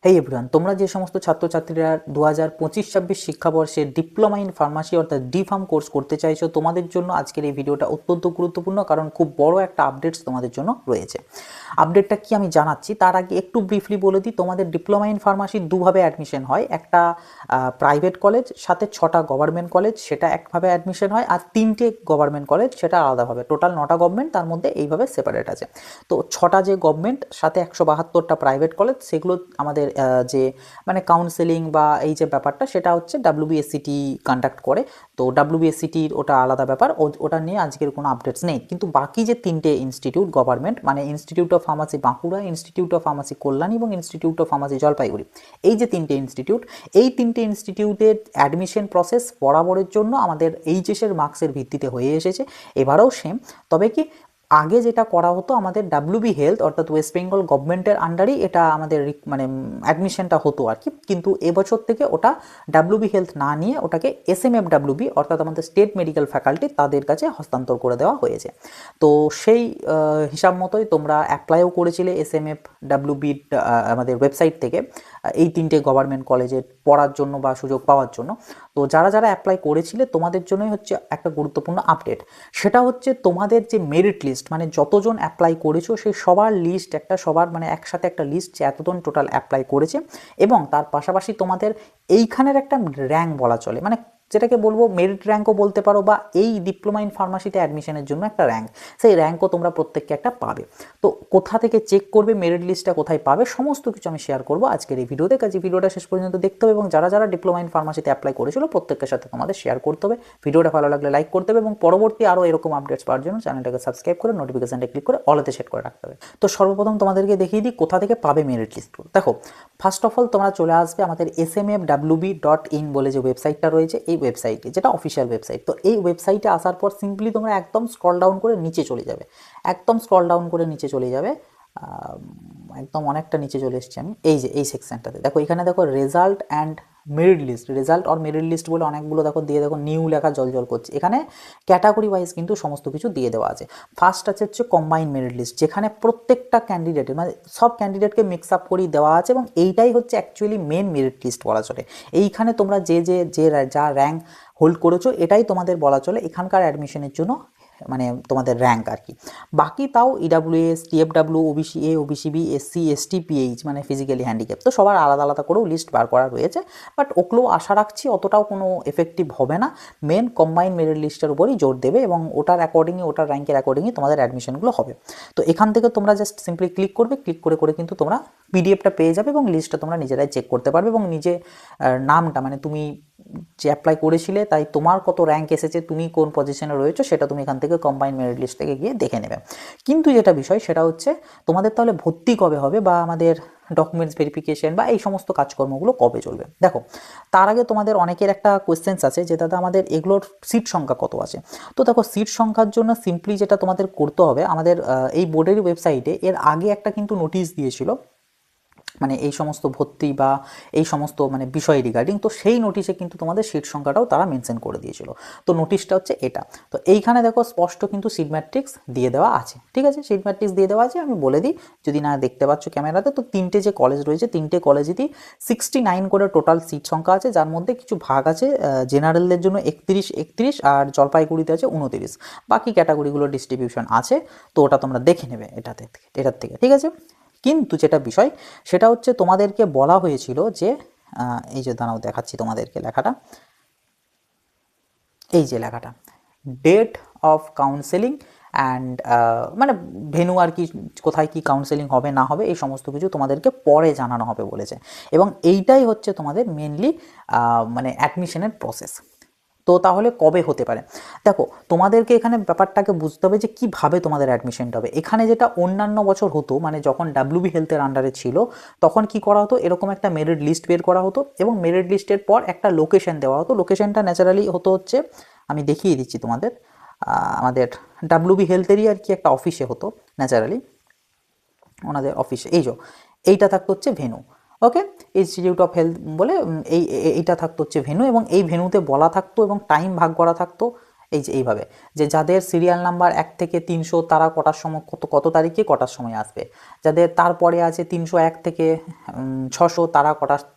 হেই everyone, তোমরা যে সমস্ত ছাত্রছাত্রীরা 2025-26 শিক্ষাবর্ষে ডিপ্লোমা ইন ফার্মাসি অর্থাৎ ডি.ফার্ম কোর্স করতে চাইছো, তোমাদের জন্য আজকের এই ভিডিওটা অত্যন্ত গুরুত্বপূর্ণ, কারণ খুব বড় একটা আপডেটস তোমাদের জন্য রয়েছে। আপডেটটা কি আমি জানাচ্ছি তার আগে একটু ব্রিফলি বলে দিই। তোমাদের ডিপ্লোমা ইন ফার্মাসি দুভাবে অ্যাডমিশন হয়, একটা প্রাইভেট কলেজ সাথে 6টা গভর্নমেন্ট কলেজ, সেটা একভাবে অ্যাডমিশন হয়, আর 3টে গভর্নমেন্ট কলেজ সেটা আলাদাভাবে। টোটাল 9টা গভর্নমেন্ট, তার মধ্যে এইভাবে সেপারেট আছে। তো 6টা যে গভর্নমেন্ট সাথে 172টা প্রাইভেট কলেজ, সেগুলো আমাদের যে মানে কাউন্সেলিং বা এই যে ব্যাপারটা সেটা হচ্ছে WBSCT কন্ডাক্ট করে। তো WBSCTর ওটা আলাদা ব্যাপার, ওটা নিয়ে আজকের কোনো আপডেটস নেই। কিন্তু বাকি যে 3টে ইনস্টিটিউট গভর্নমেন্ট, মানে institute of pharmacy Bankura, institute of pharmacy Kalyani এবং ইনস্টিটিউট অফ ফার্মাসি জলপাইগুড়ি, এই যে 3টে ইনস্টিটিউট, এই 3টে ইনস্টিটিউটের অ্যাডমিশন প্রসেস বরাবরের জন্য আমাদের এইচএসের মার্কসের ভিত্তিতে হয়ে এসেছে, এবারেও সেম। তবে কি আগে যেটা করা হতো, আমাদের WB হেলথ অর্থাৎ ওয়েস্ট বেঙ্গল গভর্নমেন্টের আন্ডারেই এটা আমাদের মানে অ্যাডমিশনটা হতো আর কি, কিন্তু এবছর থেকে ওটা WB হেলথ না নিয়ে ওটাকে SMFWB অর্থাৎ আমাদের স্টেট মেডিকেল ফ্যাকাল্টি তাদের কাছে হস্তান্তর করে দেওয়া হয়েছে। তো সেই হিসাব মতোই তোমরা অ্যাপ্লাইও করেছিলে SMFWB আমাদের ওয়েবসাইট থেকে এই 3টে গভর্নমেন্ট কলেজে পড়ার জন্য বা সুযোগ পাওয়ার জন্য। তো যারা যারা অ্যাপ্লাই করেছিলে তোমাদের জন্যই হচ্ছে একটা গুরুত্বপূর্ণ আপডেট, সেটা হচ্ছে তোমাদের যে মেরিট লিস্ট, মানে যতজন অ্যাপ্লাই করেছো সেই সবার লিস্ট, একটা সবার মানে একসাথে একটা লিস্ট যে এতজন টোটাল অ্যাপ্লাই করেছে, এবং তার পাশাপাশি তোমাদের এইখানের একটা র্যাঙ্ক বলা চলে, মানে যেটাকে বলবো মেরিট র্যাঙ্কও বলতে পারো, বা এই ডিপ্লোমা ইন ফার্মাসিতে অ্যাডমিশনের জন্য একটা র্যাঙ্ক, সেই র্যাঙ্কও তোমরা প্রত্যেককে একটা পাবে। তো কোথা থেকে চেক করবে মেরিট লিস্টটা, কোথায় পাবে, সমস্ত কিছু আমি শেয়ার করবো আজকের এই ভিডিওতে। কাজে ভিডিওটা শেষ পর্যন্ত দেখতে হবে, এবং যারা যারা ডিপ্লোমা ইন ফার্মাসিতে অ্যাপ্লাই করেছিল প্রত্যেকের সাথে তোমাদের শেয়ার করতে হবে। ভিডিওটা ভালো লাগলে লাইক করতে হবে, এবং পরবর্তী আরও এরকম আপডেটস পাওয়ার জন্য চ্যানেলটাকে সাবস্ক্রাইব করে নোটিফিকেশনটা ক্লিক করে অলতে সেট করে রাখতে হবে। তো সর্বপ্রথম তোমাদেরকে দেখিয়ে দিই কোথা থেকে পাবে মেরিট লিস্ট। দেখো, ফার্স্ট অফ অল তোমরা চলে আসবে আমাদের smfwb.in বলে যে ওয়েবসাইটটা রয়েছে, এই ওয়েবসাইটে, যেটা অফিসিয়াল ওয়েবসাইট। তো এই ওয়েবসাইটে আসার পর সিম্পলি তোমরা একদম স্ক্রল ডাউন করে নিচে চলে যাবে, একদম স্ক্রল ডাউন করে নিচে চলে যাবে, একদম অনেকটা নিচে চলে এসেছি আমি। এই যে এই সেকশনটাতে দেখো, এখানে দেখো result and merit list, result আর মেরিট লিস্ট বলে অনেকগুলো দেখো দিয়ে, দেখো নিউ লেখা জল করছে। এখানে ক্যাটাগরি ওয়াইজ কিন্তু সমস্ত কিছু দিয়ে দেওয়া আছে। ফার্স্ট আছে হচ্ছে কম্বাইন মেরিট লিস্ট, যেখানে প্রত্যেকটা ক্যান্ডিডেটের মানে সব ক্যান্ডিডেটকে মিক্স আপ করেই দেওয়া আছে, এবং এইটাই হচ্ছে অ্যাকচুয়ালি মেন মেরিট লিস্ট বলা চলে। এইখানে তোমরা যে যা র্যাঙ্ক হোল্ড করেছো এটাই তোমাদের বলা চলে এখানকার অ্যাডমিশনের জন্য মানে তোমাদের র্যাঙ্ক আর কি। বাকি তাও EWS, TFW, OBCA, OBCB, SC, ST, PH মানে ফিজিক্যালি হ্যান্ডিক্যাপ, তো সবার আলাদা আলাদা করেও লিস্ট বার করা রয়েছে, বাট ওগুলো আশা রাখছি অতটাও কোনো এফেক্টিভ হবে না। মেন কম্বাইন মেরিট লিস্টের উপরই জোর দেবে, এবং ওটার অ্যাকর্ডিংই, ওটার র্যাঙ্কের অ্যাকর্ডিংই তোমাদের অ্যাডমিশনগুলো হবে। তো এখান থেকে তোমরা জাস্ট সিম্পলি ক্লিক করবে, ক্লিক করে কিন্তু তোমরা পিডিএফটা পেয়ে যাবে, এবং লিস্টটা তোমরা নিজেরাই চেক করতে পারবে, এবং নিজে নামটা মানে তুমি যে অ্যাপ্লাই করেছিলে তাই তোমার কত র্যাঙ্ক এসেছে, তুমি কোন পজিশনে রয়েছো, সেটা তুমি এখান থেকে কম্বাইন মেরিট লিস্ট থেকে গিয়ে দেখে নেবে। কিন্তু যেটা বিষয় সেটা হচ্ছে তোমাদের তাহলে ভর্তি কবে হবে, বা আমাদের ডকুমেন্টস ভেরিফিকেশন বা এই সমস্ত কাজকর্মগুলো কবে চলবে। দেখো, তার আগে তোমাদের অনেকের একটা কোয়েশ্চেন্স আছে যে দাদা আমাদের এগুলোর সিট সংখ্যা কত আছে। তো দেখো, সিট সংখ্যার জন্য সিম্পলি যেটা তোমাদের করতে হবে, আমাদের এই বোর্ডের ওয়েবসাইটে এর আগে একটা কিন্তু নোটিশ দিয়েছিল, মানে এই সমস্ত ভর্তি বা এই সমস্ত মানে বিষয় রিগার্ডিং। তো সেই নোটিশে কিন্তু তোমাদের সিট সংখ্যাটাও তারা মেনশন করে দিয়েছিল। তো নোটিশটা হচ্ছে এটা। তো এইখানে দেখো স্পষ্ট কিন্তু সিট ম্যাট্রিক্স দিয়ে দেওয়া আছে, ঠিক আছে, সিট ম্যাট্রিক্স দিয়ে দেওয়া আছে। আমি বলে দিই যদি না দেখতে পাচ্ছ ক্যামেরাতে, তো 3টে যে কলেজ রয়েছে, 3টে কলেজেতেই 69 করে টোটাল সিট সংখ্যা আছে, যার মধ্যে কিছু ভাগ আছে জেনারেলদের জন্য 31 আর জলপাইগুড়িতে আছে 29, বাকি ক্যাটাগরিগুলো ডিস্ট্রিবিউশন আছে। তো ওটা তোমরা দেখে নেবে এটার থেকে, ঠিক আছে। কিন্তু যেটা বিষয় সেটা হচ্ছে তোমাদেরকে বলা হয়েছিল যে এই যে দাঁড়াও দেখাচ্ছি তোমাদেরকে লেখাটা, এই যে লেখাটা ডেট অফ কাউন্সেলিং অ্যান্ড মানে ভেন্যু আর কি, কোথায় কি কাউন্সেলিং হবে না হবে এই সমস্ত কিছু তোমাদেরকে পরে জানানো হবে বলেছে, এবং এইটাই হচ্ছে তোমাদের মেনলি মানে অ্যাডমিশনের প্রসেস। তো তাহলে কবে হতে পারে, দেখো তোমাদেরকে এখানে ব্যাপারটাকে বুঝতে হবে যে কীভাবে তোমাদের অ্যাডমিশনটা হবে। এখানে যেটা অন্যান্য বছর হতো, মানে যখন WB হেলথের আন্ডারে ছিল তখন কি করা হতো, এরকম একটা মেরিট লিস্ট বের করা হতো, এবং মেরিট লিস্টের পর একটা লোকেশন দেওয়া হতো। লোকেশনটা ন্যাচারালি হতো হচ্ছে, আমি দেখিয়ে দিচ্ছি তোমাদের, আমাদের WB হেলথেরই আর কি একটা অফিসে হতো ন্যাচারালি, ওনাদের অফিসে। এইটা থাকতো হচ্ছে venue, okay, institute of health বলে এইটা থাকতো হচ্ছে ভেন্যু, এবং এই ভেন্যুতে বলা থাকতো এবং টাইম ভাগ করা থাকতো এই যে এইভাবে, যে যাদের সিরিয়াল নাম্বার 1 থেকে 300 তারা কটার সময় কত তারিখে কটার সময় আসবে, যাদের তারপরে আছে 301 থেকে 600 তারা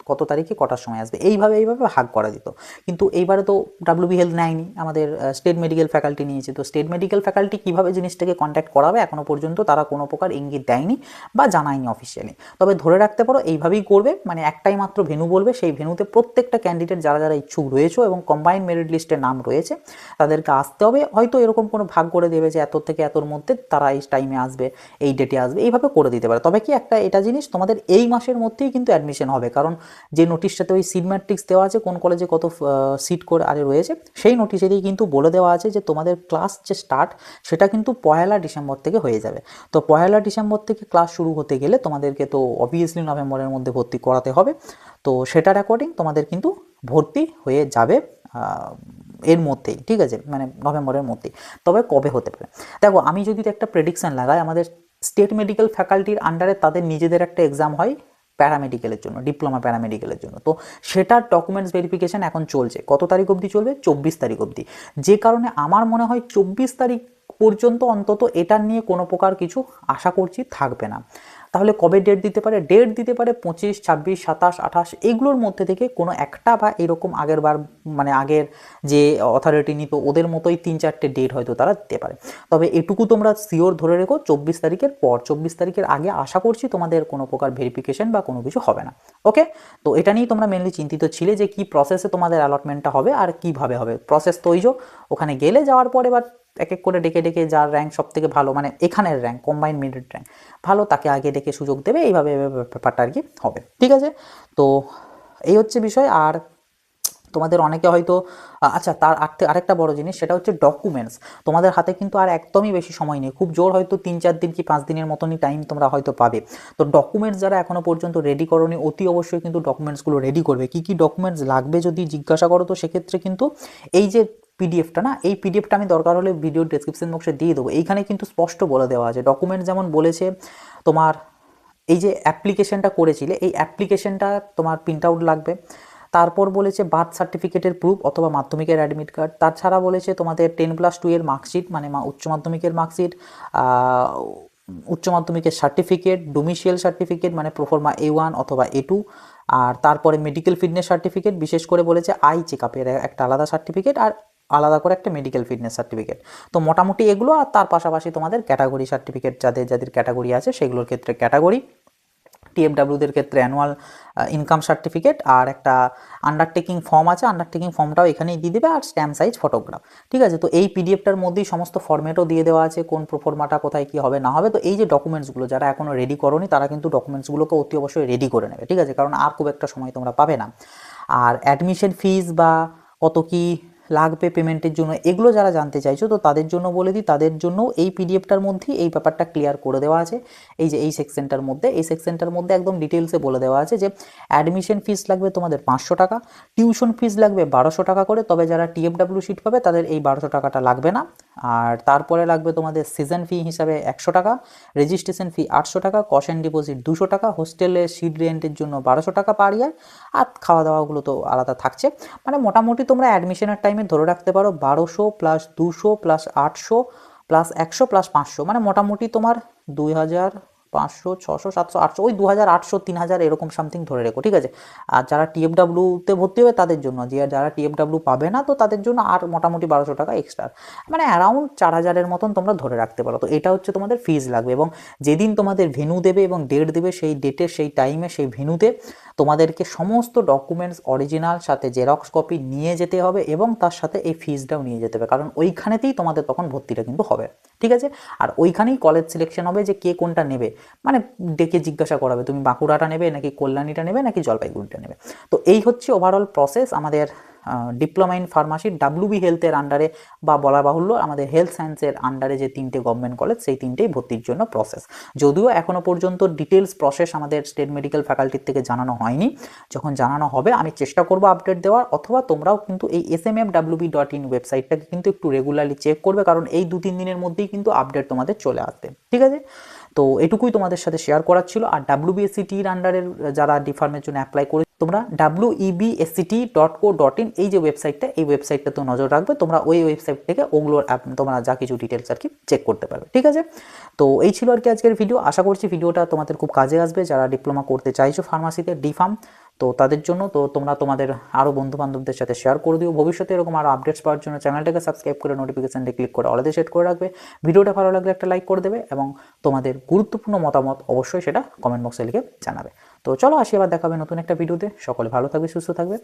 কত তারিখে কটার সময় আসবে, এইভাবে ভাগ করা যেত। কিন্তু এইবারে তো ডাব্লিউবি হেলথ নেয়নি, আমাদের স্টেট মেডিকেল ফ্যাকাল্টি নিয়েছে। তো স্টেট মেডিকেল ফ্যাকাল্টি কীভাবে জিনিসটাকে কন্ট্যাক্ট করাবে এখনও পর্যন্ত তারা কোনো প্রকার ইঙ্গিত দেয়নি বা জানায়নি অফিসিয়ালি। তবে ধরে রাখতে পারো এইভাবেই করবে, মানে একটাই মাত্র ভেন্যু বলবে, সেই ভেন্যুতে প্রত্যেকটা ক্যান্ডিডেট যারা ইচ্ছুক রয়েছে এবং কম্বাইন্ড মেরিট লিস্টে নাম রয়েছে তাদেরকে আসতে হবে। হয়তো এরকম কোনো ভাগ করে দেবে যে এত থেকে এতর মধ্যে তারা এই টাইমে আসবে, এই ডেটে আসবে, এইভাবে করে দিতে পারে। তবে কি একটা এটা জিনিস, তোমাদের এই মাসের মধ্যেই কিন্তু অ্যাডমিশন হবে, কারণ যে নোটিশটাতে ওই সিট ম্যাট্রিক্স দেওয়া আছে কোন কলেজে কত সিট করে আরে রয়েছে, সেই নোটিশেরই কিন্তু বলে দেওয়া আছে যে তোমাদের ক্লাস যে স্টার্ট সেটা কিন্তু 1 ডিসেম্বর থেকে হয়ে যাবে। তো 1 ডিসেম্বর থেকে ক্লাস শুরু হতে গেলে তোমাদেরকে তো অবভিয়াসলি নভেম্বরের মধ্যে ভর্তি করাতে হবে। তো সেটার অ্যাকর্ডিং তোমাদের কিন্তু ভর্তি হয়ে যাবে এর মধ্যেই, ঠিক আছে, মানে নভেম্বরের মধ্যেই। তবে কবে হতে পারে দেখো, আমি যদি একটা প্রেডিকশান লাগাই, আমাদের স্টেট মেডিকেল ফ্যাকাল্টির আন্ডারে তাদের নিজেদের একটা এক্সাম হয় প্যারামেডিক্যালের জন্য, ডিপ্লোমা প্যারামেডিক্যালের জন্য। তো সেটার ডকুমেন্টস ভেরিফিকেশান এখন চলছে, কত তারিখ অবধি চলবে? 24 তারিখ অবধি। যে কারণে আমার মনে হয় 24 তারিখ পর্যন্ত অন্তত এটার নিয়ে কোনো প্রকার কিছু আশা করছি থাকবে না। তাহলে কবে ডেট দিতে পারে? ডেট দিতে পারে 25, 26, 27, 28 এইগুলোর মধ্যে থেকে কোনো একটা, বা এরকম আগের বার মানে আগের যে অথরিটি নিত ওদের মতোই 3-4টে ডেট হয়তো তারা দিতে পারে। তবে এটুকু তোমরা শিওর ধরে রেখো, 24 তারিখের পর, 24 তারিখের আগে আশা করছি তোমাদের কোনো প্রকার ভেরিফিকেশন বা কোনো কিছু হবে না। ওকে, তো এটা নিয়েই তোমরা মেনলি চিন্তিত ছিলে যে কি প্রসেসে তোমাদের অ্যালটমেন্টটা হবে আর কিভাবে হবে। প্রসেস তো ওই যে ওখানে গেলে যাওয়ার পরে এবার এক এক করে ডেকে যার র্যাঙ্ক সব থেকে ভালো, মানে এখানের র্যাঙ্ক কম্বাইন্ড মেরিট র্যাঙ্ক ভালো, তাকে আগে ডেকে সুযোগ দেবে, এইভাবে ব্যাপারটা আর কি হবে, ঠিক আছে। তো এই হচ্ছে বিষয়। আর তোমাদের অনেকে হয়তো আচ্ছা, তার আরেকটা বড় জিনিস সেটা হচ্ছে ডকুমেন্টস। তোমাদের হাতে কিন্তু আর একদমই বেশি সময় নেই, খুব জোর হয়তো 3-4 দিন কি 5 দিনের মতনই টাইম তোমরা হয়তো পাবে। তো ডকুমেন্টস যারা এখনও পর্যন্ত রেডি করোনি অতি অবশ্যই কিন্তু ডকুমেন্টসগুলো রেডি করবে। কী কী ডকুমেন্টস লাগবে যদি জিজ্ঞাসা করো, তো সেক্ষেত্রে কিন্তু এই যে পিডিএফটা না, এই পিডিএফটা আমি দরকার হলে ভিডিও ডেসক্রিপশন বক্সে দিয়ে দেবো। এইখানে কিন্তু স্পষ্ট বলে দেওয়া আছে ডকুমেন্টস, যেমন বলেছে তোমার এই যে অ্যাপ্লিকেশনটা করেছিলে এই অ্যাপ্লিকেশনটা তোমার প্রিন্ট আউট লাগবে। তারপর বলেছে বার্থ সার্টিফিকেটের প্রুফ অথবা মাধ্যমিকের অ্যাডমিট কার্ড। তাছাড়া বলেছে তোমাদের 10+2 এর মার্কশিট, মানে উচ্চ মাধ্যমিকের মার্কশিট, উচ্চ মাধ্যমিকের সার্টিফিকেট, ডোমিসিয়াল সার্টিফিকেট মানে প্রোফর্মা A1 অথবা A2, আর তারপরে মেডিকেল ফিটনেস সার্টিফিকেট, বিশেষ করে বলেছে আই চেকআপের একটা আলাদা সার্টিফিকেট আর আলাদা করে একটা মেডিকেল ফিটনেস সার্টিফিকেট। তো মোটামুটি এগুলো, আর তার পাশাপাশি তোমাদের ক্যাটাগরি সার্টিফিকেট, যাদের ক্যাটাগরি আছে সেগুলোর ক্ষেত্রে ক্যাটাগরি, টিএফডাব্লিউদের ক্ষেত্রে অ্যানুয়াল ইনকাম সার্টিফিকেট, আর একটা আন্ডারটেকিং ফর্ম আছে, আন্ডারটেকিং ফর্মটাও এখানেই দিয়ে দেবে, আর স্ট্যাম্প সাইজ ফটোগ্রাফ, ঠিক আছে। তো এই পিডিএফটার মধ্যেই সমস্ত ফর্মেটও দিয়ে দেওয়া আছে, কোন প্রোফর্মাটা কোথায় কী হবে না হবে। তো এই যে ডকুমেন্টসগুলো যারা এখনও রেডি করোনি তারা কিন্তু ডকুমেন্টসগুলোকে অতি অবশ্যই রেডি করে নেবে, ঠিক আছে, কারণ আর খুব একটা সময় তোমরা পাবে না। আর অ্যাডমিশন ফিজ বা কত কী লাগবে পেমেন্টের জন্য, এগুলো যারা জানতে চাইছো তো তাদের জন্য বলে দিই, তাদের জন্য এই পিডিএফটার মধ্যেই এই ব্যাপারটা ক্লিয়ার করে দেওয়া আছে। এই যে এই সেকশনটার মধ্যে একদম ডিটেলসে বলে দেওয়া আছে যে অ্যাডমিশন ফিস লাগবে তোমাদের 500 টাকা, টিউশন ফিস লাগবে 1200 টাকা করে, তবে যারা টিএফডাব্লিউ শিট পাবে তাদের এই 1200 টাকাটা লাগবে না। আর তারপরে লাগবে তোমাদের সিজন ফি হিসাবে 100 টাকা, রেজিস্ট্রেশন ফি 800 টাকা, কস্ট অ্যান্ড ডিপোজিট 200 টাকা, হোস্টেলে সিট রেন্টের জন্য 1200 টাকা পার ইয়ার, আর খাওয়া দাওয়াগুলো তো আলাদা থাকছে। মানে মোটামুটি তোমরা অ্যাডমিশনের টাইমে ধরে রাখতে পারো 1200 প্লাস 200 প্লাস 800 প্লাস 100 প্লাস 500, মানে মোটামুটি তোমার 2500, 600, 700, 800, ওই 2800, 3000 এরকম সামথিং ধরে রেখো, ঠিক আছে। আর যারা টিএফডাব্লিউতে ভর্তি হবে তাদের জন্য, যারা টিএফডাব্লিউ পাবে না তো তাদের জন্য আর মোটামুটি 1200 টাকা এক্সট্রা, মানে অ্যারাউন্ড 4000-এর মতন তোমরা ধরে রাখতে পারো। তো এটা হচ্ছে তোমাদের ফিজ লাগবে, এবং যেদিন তোমাদের ভেন্যু দেবে এবং ডেট দেবে সেই ডেটে সেই টাইমে সেই ভেন্যুতে তোমাদেরকে সমস্ত ডকুমেন্টস অরিজিনাল সাথে জেরক্স কপি নিয়ে যেতে হবে, এবং তার সাথে এই ফিজটাও নিয়ে যেতে হবে, কারণ ওইখানেতেই তোমাদের তখন ভর্তিটা কিন্তু হবে, ঠিক আছে। আর ওইখানেই কলেজ সিলেকশন হবে যে কে কোনটা নেবে, মানে ডেকে জিজ্ঞাসা করাবে তুমি বাঁকুড়াটা নেবে নাকি কল্যাণীটা নেবে নাকি জলপাইগুড়িটা নেবে। তো এই হচ্ছে ওভারঅল প্রসেস আমাদের ডিপ্লোমা ইন ফার্মাসি ডাব্লিউবি হেলথের আন্ডারে, বা বলা বাহুল্য আমাদের হেলথ সায়েন্সের আন্ডারে যে 3টে গভর্নমেন্ট কলেজ সেই 3টেই ভর্তির জন্য প্রসেস। যদিও এখনও পর্যন্ত ডিটেলস প্রসেস আমাদের স্টেট মেডিকেল ফ্যাকাল্টির থেকে জানানো হয়নি, যখন জানানো হবে আমি চেষ্টা করব আপডেট দেওয়ার, অথবা তোমরাও কিন্তু এই smfwb.in ওয়েবসাইটটাকে কিন্তু একটু রেগুলারলি চেক করবে, কারণ এই 2-3 দিনের মধ্যেই কিন্তু আপডেট তোমাদের চলে আসবে, ঠিক আছে। তো এটুকুই তোমাদের সাথে শেয়ার করার ছিল। আর ডাব্লিউবিএসসিটির আন্ডারের যারা ডি ফার্মের জন্য অ্যাপ্লাই করে তোমরা websct.co.in এই যে ওয়েবসাইটটা, এই ওয়েবসাইটটাতে নজর রাখবে, তোমরা ওই ওয়েবসাইট থেকে ওগুলোর তোমরা যা কিছু ডিটেলস আর কি চেক করতে পারবে, ঠিক আছে। তো এই ছিল আর কি আজকের ভিডিও। আশা করছি ভিডিওটা তোমাদের খুব কাজে আসবে যারা ডিপ্লোমা করতে চাইছো ফার্মাসিতে D.Pharm, তো তাদের জন্য। তো তোমরা তোমাদের আরও বন্ধুবান্ধবদের সাথে শেয়ার করে দিও। ভবিষ্যতে এরকম আরও আপডেটস পাওয়ার জন্য চ্যানেলটাকে সাবস্ক্রাইব করে নোটিফিকেশানটা ক্লিক করে অলরেডি সেট করে রাখবে। ভিডিওটা ভালো লাগলে একটা লাইক করে দেবে এবং তোমাদের গুরুত্বপূর্ণ মতামত অবশ্যই সেটা কমেন্ট বক্সে লিখে জানাবে। তো চলো আসি, আবার দেখাবে নতুন একটা ভিডিওতে। সকলে ভালো থাকবে, সুস্থ থাকবে।